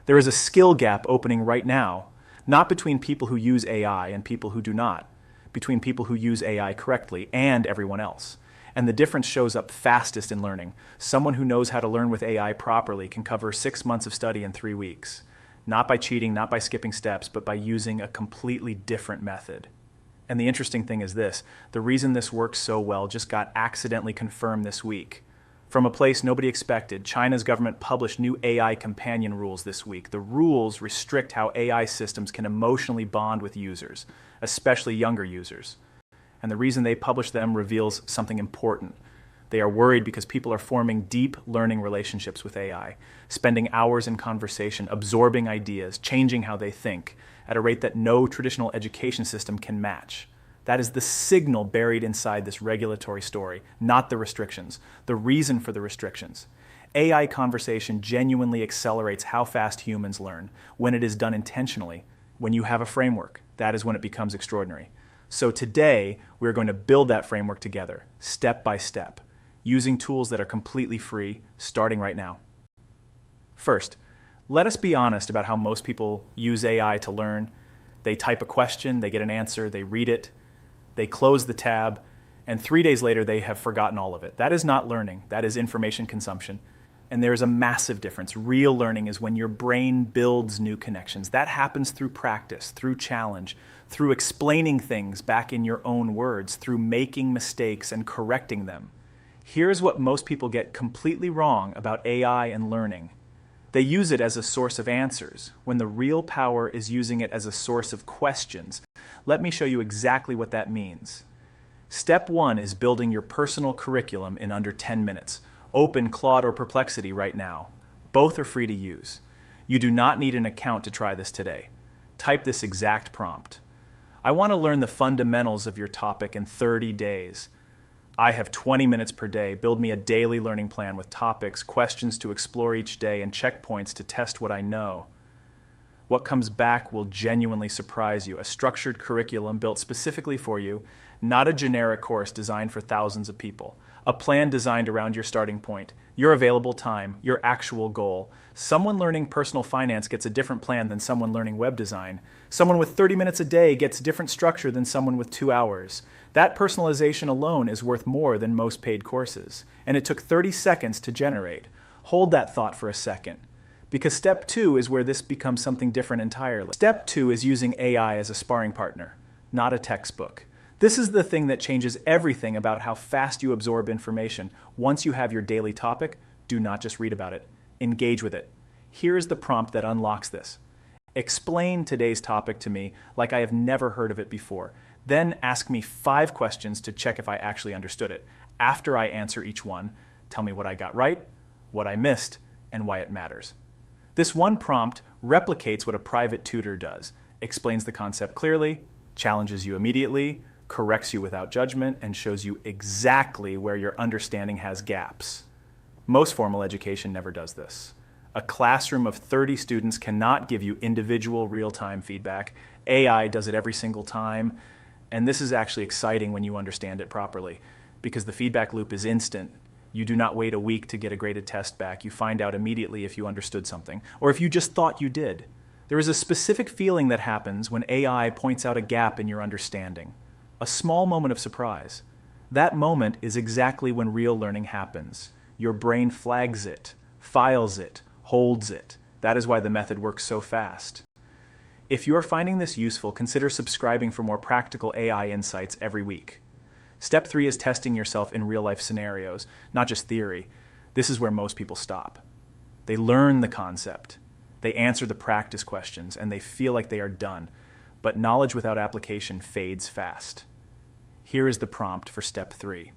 There is a skill gap opening right now, not between people who use AI and people who do not, between people who use AI correctly and everyone else. And the difference shows up fastest in learning. Someone who knows how to learn with AI properly can cover 6 months of study in 3 weeks. Not by cheating, not by skipping steps, but by using a completely different method. And the interesting thing is this, the reason this works so well just got accidentally confirmed this week. From a place nobody expected, China's government published new AI companion rules this week. The rules restrict how AI systems can emotionally bond with users, especially younger users. And the reason they published them reveals something important. They are worried because people are forming deep learning relationships with AI, spending hours in conversation, absorbing ideas, changing how they think, at a rate that no traditional education system can match. That is the signal buried inside this regulatory story, not the restrictions, the reason for the restrictions. AI conversation genuinely accelerates how fast humans learn when it is done intentionally. When you have a framework, that is when it becomes extraordinary. So today, we're going to build that framework together, step by step, using tools that are completely free, starting right now. First, let us be honest about how most people use AI to learn. They type a question, they get an answer, they read it, they close the tab, and 3 days later they have forgotten all of it. That is not learning, that is information consumption. And there is a massive difference. Real learning is when your brain builds new connections. That happens through practice, through challenge, through explaining things back in your own words, through making mistakes and correcting them. Here's what most people get completely wrong about AI and learning. They use it as a source of answers, when the real power is using it as a source of questions. Let me show you exactly what that means. Step 1 is building your personal curriculum in under 10 minutes. Open Claude or Perplexity right now. Both are free to use. You do not need an account to try this today. Type this exact prompt. I want to learn the fundamentals of your topic in 30 days. I have 20 minutes per day. Build me a daily learning plan with topics, questions to explore each day, and checkpoints to test what I know. What comes back will genuinely surprise you. A structured curriculum built specifically for you, not a generic course designed for thousands of people. A plan designed around your starting point, your available time, your actual goal. Someone learning personal finance gets a different plan than someone learning web design. Someone with 30 minutes a day gets different structure than someone with 2 hours. That personalization alone is worth more than most paid courses. And it took 30 seconds to generate. Hold that thought for a second. Because step 2 is where this becomes something different entirely. Step 2 is using AI as a sparring partner, not a textbook. This is the thing that changes everything about how fast you absorb information. Once you have your daily topic, do not just read about it. Engage with it. Here is the prompt that unlocks this. Explain today's topic to me like I have never heard of it before. Then ask me 5 questions to check if I actually understood it. After I answer each one, tell me what I got right, what I missed, and why it matters. This one prompt replicates what a private tutor does. Explains the concept clearly, challenges you immediately, corrects you without judgment, and shows you exactly where your understanding has gaps. Most formal education never does this. A classroom of 30 students cannot give you individual real-time feedback. AI does it every single time, and this is actually exciting when you understand it properly, because the feedback loop is instant. You do not wait a week to get a graded test back. You find out immediately if you understood something, or if you just thought you did. There is a specific feeling that happens when AI points out a gap in your understanding. A small moment of surprise. That moment is exactly when real learning happens. Your brain flags it, files it, holds it. That is why the method works so fast. If you are finding this useful, consider subscribing for more practical AI insights every week. Step 3 is testing yourself in real-life scenarios, not just theory. This is where most people stop. They learn the concept, they answer the practice questions, and they feel like they are done. But knowledge without application fades fast. Here is the prompt for step 3.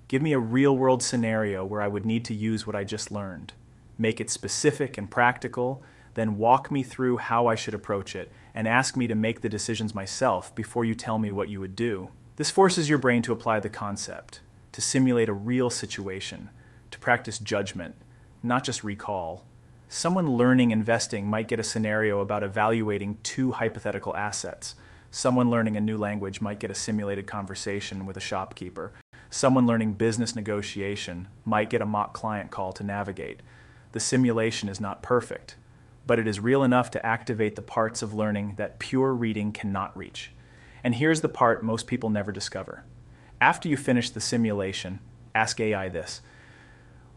Give me a real-world scenario where I would need to use what I just learned. Make it specific and practical, then walk me through how I should approach it, and ask me to make the decisions myself before you tell me what you would do. This forces your brain to apply the concept, to simulate a real situation, to practice judgment, not just recall. Someone learning investing might get a scenario about evaluating 2 hypothetical assets. Someone learning a new language might get a simulated conversation with a shopkeeper. Someone learning business negotiation might get a mock client call to navigate. The simulation is not perfect, but it is real enough to activate the parts of learning that pure reading cannot reach. And here's the part most people never discover. After you finish the simulation, ask AI this: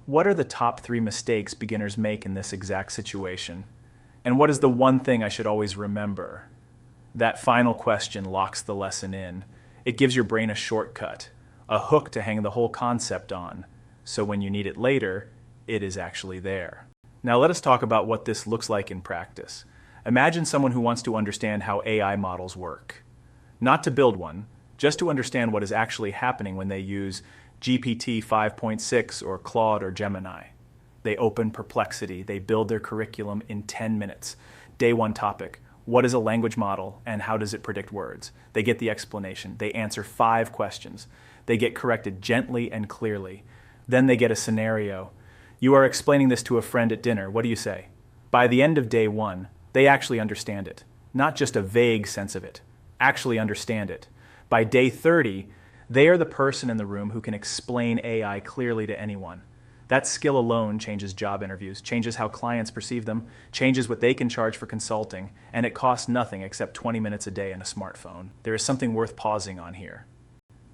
what are the top 3 mistakes beginners make in this exact situation? And what is the one thing I should always remember? That final question locks the lesson in. It gives your brain a shortcut, a hook to hang the whole concept on, so when you need it later, it is actually there. Now let us talk about what this looks like in practice. Imagine someone who wants to understand how AI models work. Not to build one, just to understand what is actually happening when they use GPT 5.6 or Claude or Gemini. They open Perplexity, they build their curriculum in 10 minutes. Day 1 topic: what is a language model and how does it predict words? They get the explanation. They answer 5 questions. They get corrected gently and clearly. Then they get a scenario. You are explaining this to a friend at dinner. What do you say? By the end of day 1, they actually understand it. Not just a vague sense of it. Actually understand it. By day 30, they are the person in the room who can explain AI clearly to anyone. That skill alone changes job interviews, changes how clients perceive them, changes what they can charge for consulting, and it costs nothing except 20 minutes a day and a smartphone. There is something worth pausing on here.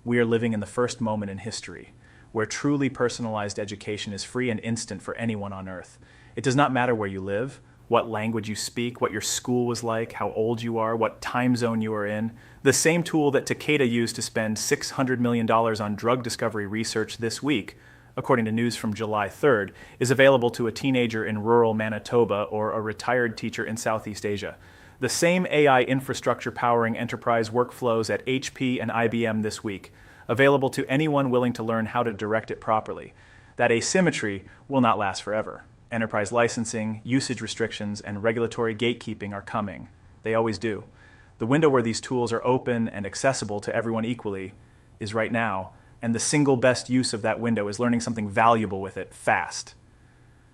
We are living in the first moment in history, where truly personalized education is free and instant for anyone on Earth. It does not matter where you live, what language you speak, what your school was like, how old you are, what time zone you are in. The same tool that Takeda used to spend $600 million on drug discovery research this week, according to news from July 3rd, is available to a teenager in rural Manitoba or a retired teacher in Southeast Asia. The same AI infrastructure powering enterprise workflows at HP and IBM this week, available to anyone willing to learn how to direct it properly. That asymmetry will not last forever. Enterprise licensing, usage restrictions, and regulatory gatekeeping are coming. They always do. The window where these tools are open and accessible to everyone equally is right now, and the single best use of that window is learning something valuable with it fast.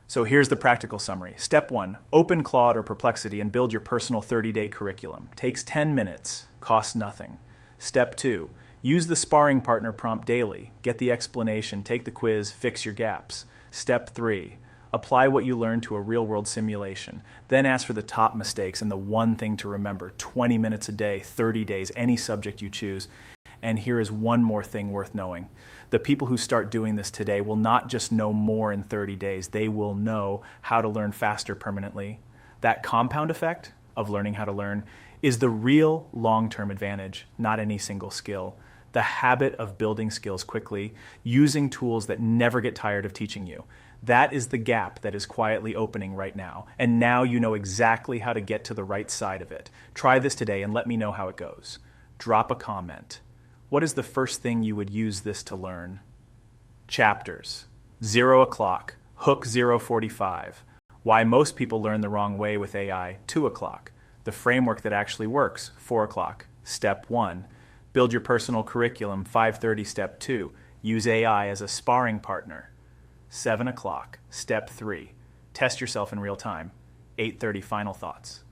So here's the practical summary. Step 1, open Claude or Perplexity and build your personal 30-day curriculum. Takes 10 minutes, costs nothing. Step 2, use the sparring partner prompt daily. Get the explanation, take the quiz, fix your gaps. Step 3, apply what you learned to a real-world simulation. Then ask for the top mistakes and the one thing to remember. 20 minutes a day, 30 days, any subject you choose. And here is one more thing worth knowing. The people who start doing this today will not just know more in 30 days, they will know how to learn faster permanently. That compound effect of learning how to learn is the real long-term advantage, not any single skill. The habit of building skills quickly, using tools that never get tired of teaching you. That is the gap that is quietly opening right now. And now you know exactly how to get to the right side of it. Try this today and let me know how it goes. Drop a comment. What is the first thing you would use this to learn? Chapters. 0 o'clock. Hook 0:45. Why most people learn the wrong way with AI. 2 o'clock. The framework that actually works. 4 o'clock. Step 1. Build your personal curriculum. 5:30. Step 2. Use AI as a sparring partner. 7 o'clock. Step 3. Test yourself in real time. 8:30. Final thoughts.